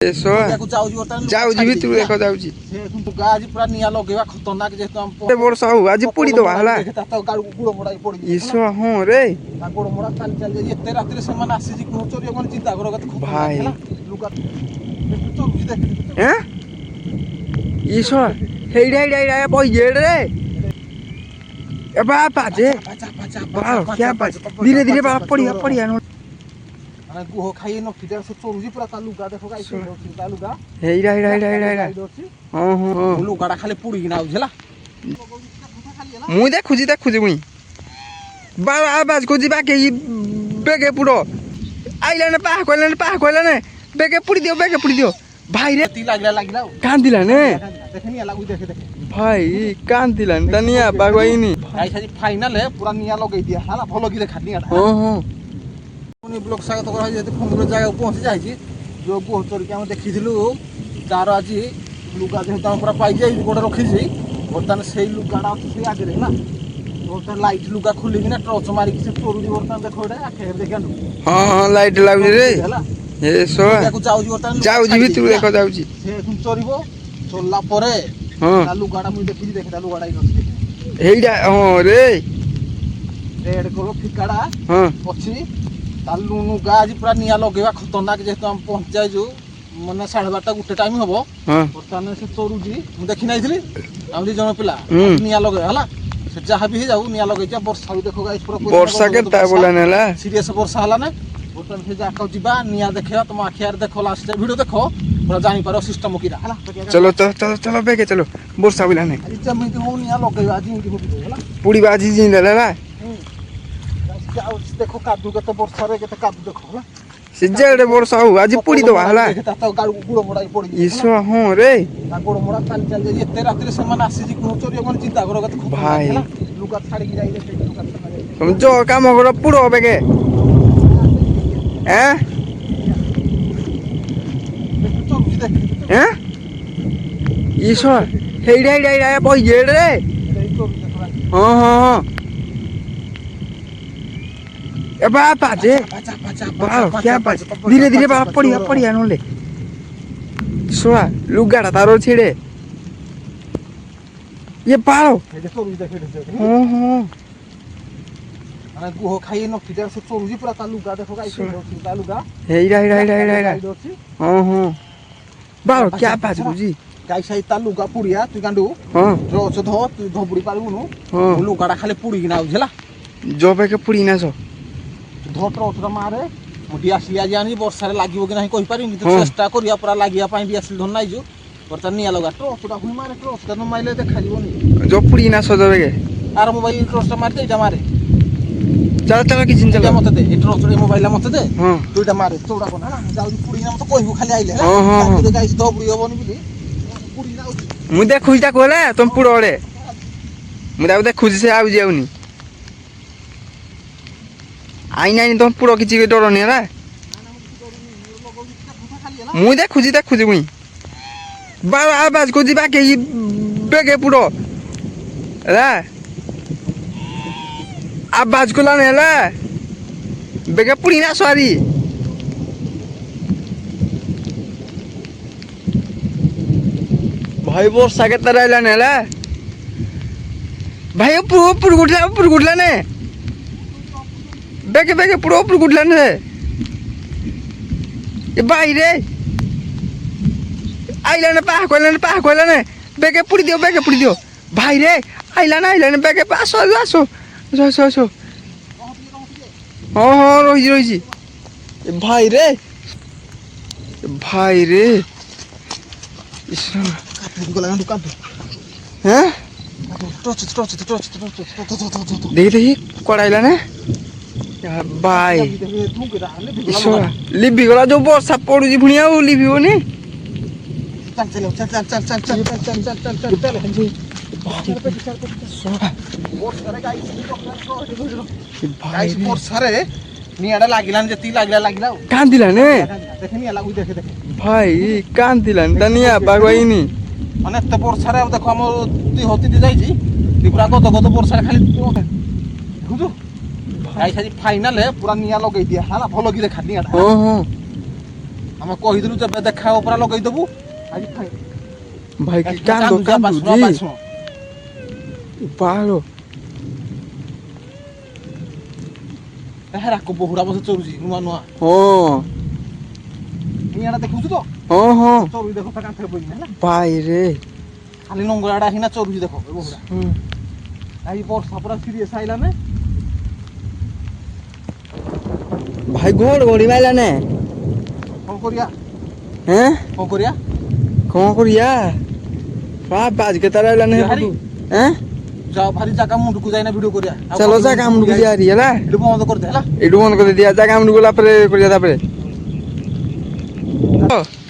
ଯାଉଛି ଭିତରୁ ଦେଖ ଯାଉଛି ପୁରା ନିଆଁ ଲଗେଇବା ଖତରନାକ ଯେହେତୁ ବର୍ଷ ହଉ ଆଜି ପୋଡିଦବା ହେଲା ଇସ ହଁ ରେ ଗୋଡ ମୋଡା ଚାଲି ଚାଲି ଏତେ ରାତିରେ ସେମାନେ ଆସିଛି ଗୃହ ଚୋରି ମାନେ ଚିନ୍ତା କର ଭାଇ ଇସ ହେଇଡା ହେଇଡା ହେଇଡା ବଇଜେଡରେ ए बापा जे बाल क्या बाज धीरे धीरे बाल पड़िया पड़िया नो अरे गुह खाई न फिटर से चोरुजी पूरा तालुका देखो गाइस तालुका हेइडा हेइडा हेइडा हेइडा हां हां लुगाडा खाली पुड़ी ना बुझला मुई देखुजी मुई बाल आवाज को जिबा के बेगे पुडो आइला ने पाह ने बेगे पुड़ी दियो भाई रे ती लागला कांदिला ने देखनी लागु देखे भाई कांदिला तनिया बागवाइनी गाइस आज फाइनल है पूरा निया लगई दिया हाला भलो की देखा निया हां हां पुनी ब्लॉक साग तो करा जेते फंगुर जागा पहुंच जाई छी जो गुह चोरी के हम देखिथिलु तार आज लुगा जेता पूरा पाई जाई गोडे रखी छी बर्तन सेई लुगाडा से आगे रे ना बर्तन लाइट लुगा खुली ना टॉर्च मारी के चोरी बर्तन देखो रे आखे देखन हां लाइट लागु रे ए सो जाउजी भितरु देखो जाउजी से चोरीबो चोरला परे हां लुगाडा मुई देखि देखा लुगाडा इ हेइडा हां रे रेड कलर फिकाडा हां अछि तालु गाज पूरा निया लगेवा खतरनाक जेहेतु हम पहुंच जाय जो मने 12:30 गुटे टाइम हबो बर्तन से चोरुजी मु देखि नाइथिली हम जे जण पिला निया लगे हला से जहा भी जाऊ निया लगे जा वर्षा देखो गाइस पूरा वर्षा केता बोला नेला सीरियस वर्षा हला ना बर्तन से जाका जिबा निया देखिया तुम आखियार देखो लास्ट वीडियो देखो पूरा जानि पारो सिस्टम किरा हला चलो चलो बेगे चलो वर्षा बोला ने जमीन हो निया लगे आज इन हला पूरी बाजी जिंदा ला जाओ देखो कादू के तो वर्षा रे के तो कादू देखो हला सिजेड़े वर्षा हो आज पुड़ी दवा हला देखता तो गाड़ गुड़ मोड़ा पड़ी इसो हां रे गोड़ मोड़ा चाल चाल एते रात्रि से मन आसी जी गुह चोरी मन चिंता करो भाई लुगा छाड़ी के जाई रे लुगा तुम जो काम करो पुड़ो बेगे हैं इसो हेइडा बइजेड़े हां हां ए बापा जे बाल क्या बाज धीरे धीरे बाल पड़िया नोले सोआ लुगाडा तारो छिड़े ये पालो हां हां अरे गुह खाई न फिटर से चोरुजी पूरा तालुका देखो गाइस तालुका हेइडा हां हां बाल क्या बाज बुजी गाइस आई तालुका पुड़िया तू गांडू हां रोच धो तू धबुड़ी पालुनु लुगाडा खाली पुड़ी ना बुझला जो बेके पुड़ी ना सो धोटर उठरा मारे मुडी आसी आज आनी वर्षा रे लागिवो कि नाही कहि पारिन तो चेष्टा करिया पूरा लागिया पाई भी आसी धन नाइ जो बर्तन निया लगा टोचडा हुई मारे टोचडा न माइले देखा जीवनी जो पुड़ी ना सो जबे आर मोबाइल टोचडा मारते इटा मारे चल कि जिन चल मत दे ए टोचडा मोबाइल मत दे तू इटा मारे चौडा कोना ना जाउ पुड़ी ना मत कहिबो खाली आइले हां गाइस दो पुड़ी होबनी बिली पुड़ी ना मु देखुइता कोला तुम पुड़ोड़े मु दाउ देखुजी से आउ जाउनी आई नाइन तुम पुरो किछि डर नहीं रे मुई देखुजी मुई बाल आवाज को जिबा के बेगे पुरो रे आवाज को लाने ला बेगे पुड़ी ना सॉरी भाई वर्षा के तरह लाने ला भाई ऊपर गुडला ने बेगे पुरो ऊपर गुडला ने ये भाई रे आइला ने पाह कोइला ने बेगे पुड़ी दियो भाई रे आइला ने बेगे आसो हां रही भाई रे हैं देखी कड़ाइला ने भाई लिबी गला जो वर्षा पड़ुजी पुणी आ लिबी होनी भाई कांदिला तनिया बागवाइनी माने एत वर्षा रे देखो हम ती होती दी जाई छी पूरा गद वर्षा खाली बुझु गाइस आज फाइनल है पूरा निया लगई दिया हां भलो की देखा निया हां हां ଆମେ କହିଥିଲୁ ଯେବେ ଦେଖା ହବ ପୁରା ଲଗେଇଦବୁ ଆଜି ଖାଇ ଭାଇ କି କାନ୍ଦୁଛି, କାନ୍ଦୁଛି ବାସ୍ ଶୁଣ। ବାହାରୁ ହେରାକ ବହୁଡ଼ା ବସେ ଚରୁଛି ନୂଆ ନୂଆ ହଁ ନିଆଁଟା ଦେଖୁଛୁ ତ ହଁ ହଁ ଚରୁଛି ଦେଖ ତା କାନ୍ଥରେ ପଇଛି ହେଲା ଭାଇ ରେ ଖାଲି ନଙ୍ଗଳାଟା ହିନା ଚରୁଛି ଦେଖ ଏ ବହୁଡ଼ା ହୁଁ। ଆଜି ବର୍ଷା ପୁରା ସିରିୟସ୍ ଆଇଲାନେ ଭାଇ ଘଡଘଡି ମାଇଲାନେ କଣ କରିବା ହେଁ କଣ କରିବା କଣ କରିବା ବାଜ କେତେବେଳେ ଆଇଲାନେ ଯିବା ହାରି? ହେପଟୁ ଏଁ ଯାଅ ଭାରି ଜାଗା ମୁଣ୍ଡକୁ ଯାଇନା ଭିଡ଼ିଓ କରିବା ଆଉ ଚାଲ କଣ ଜାଗା ମୁଣ୍ଡକୁ ଏଇଠି ଯିବା ହାରି ହେଲା ବନ୍ଦ କରିଦେ ହେଲା ଏଇଠୁ ବନ୍ଦ କରିଦିଆ ଜାଗା ମୁଣ୍ଡକୁ ଗଲା ପରେ କରିବା ତାପରେ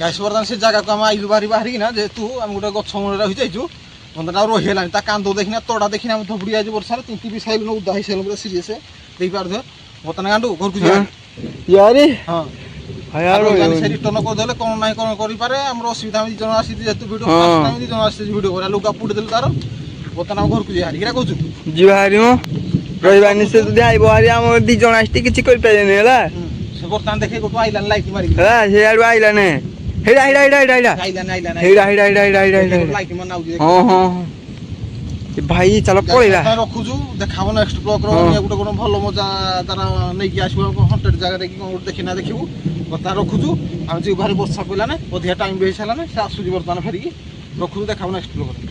ଗାଇସ୍ ବର୍ତ୍ତମାନ ସେ ଜାଗାକୁ ଆମେ ଆଇଲୁ ବାହାରିକିନା ଯେହେତୁ ଆମେ ଗୋଟେ ଗଛ ମୂଳରେ ରହିଯାଇଛୁ ମତେ ଆଉ ରହି ହେଲାନି ତା କାନ୍ଦ ଦେଖିନା ତଡ଼ା ଦେଖିନା ଆମେ ଧବୁଡ଼ି ଯାଇଛି ବର୍ଷାରେ ତିନ୍ତି ବି ସାଇଲୁନ ଉଦା ହେଇସାଇଲୁ ପୁରା ସିରିୟସ୍ ଦେଇପାରୁଥିବ ବର୍ତ୍ତମାନ ଗାଣ୍ଡୁ ଘରକୁ ଯିବା यारी ହଁ हाय यार ସେ ରିଟର୍ନ କରିଦେଲେ କ'ଣ ନାହିଁ କ'ଣ କରିପାରେ ଆମର ଅସୁବିଧା ଆମେ 2 ଜଣ ଆସିଛୁ ଯେହେତୁ ଭିଡ଼ିଓ ହଁ। ଫାର୍ଷ୍ଟ ଟାଇମ୍ 2 ଜଣ ଆସିଛୁ ଭିଡ଼ିଓ କରିବା ଲୁଗା ପୁଡ଼ି ଦେଲୁ ତାର ବର୍ତ୍ତମାନ ଆମ ଘରକୁ ଯିବା ହାରିକିରା କହୁଛୁ ଯିବା ହାରି ମ ରହିବାନି ସେ ଯଦି ଆଇବ ହାରି ଆମ 2 ଜଣ ଆସିଟି କିଛି କରିପାରିବେନି ହେଲା ସେ ବର୍ତ୍ତମାନ ଦେଖେ ଗୋଟେ ଆଇଲାନି ଲାଇଟ୍ ମାରିକି ହେଲା ସେ ଆଡୁ ଆଇଲାନେ ହେଇଡ଼ା ହେଇଡ଼ା ହେଇଡ଼ା ହେଇଡ଼ା ଆଇଲାନି ହେଇଡ଼ା ହେଇଡ଼ା ହେଇଡ଼ା ହେଇଡ଼ା ହେଇଡ଼ା ହେଇଡ଼ା ଲାଇଟ୍ ମାନେ ଆଉଛି ହଁ ହଁ ଏ ଭାଇ ଚାଲ ପଳେଇବା ରଖୁଛୁ ଦେଖାବ ନେକ୍ସଟ ବ୍ଲଗର ହଁ। ଅନ୍ୟ ଗୋଟେ କ'ଣ ଭଲ ମଜା ତାର ନେଇକି ଆସିବ ହଣ୍ଟେଡ୍ ଜାଗାରେ କି କ'ଣ ଗୋଟେ ଦେଖିନା ଦେଖିବୁ ବର୍ତ୍ତମାନ ରଖୁଛୁ ଆମେ ଯିବୁ ଭାରି ବର୍ଷା ପଇଲାନେ ଅଧିକା ଟାଇମ୍ ବି ହେଇସାରିଲାନେ ସେ ଆସୁଛି ବର୍ତ୍ତମାନ ଫେରିକି ରଖୁଛୁ ଦେଖାବ ନେକ୍ସଟ ବ୍ଲଗରେ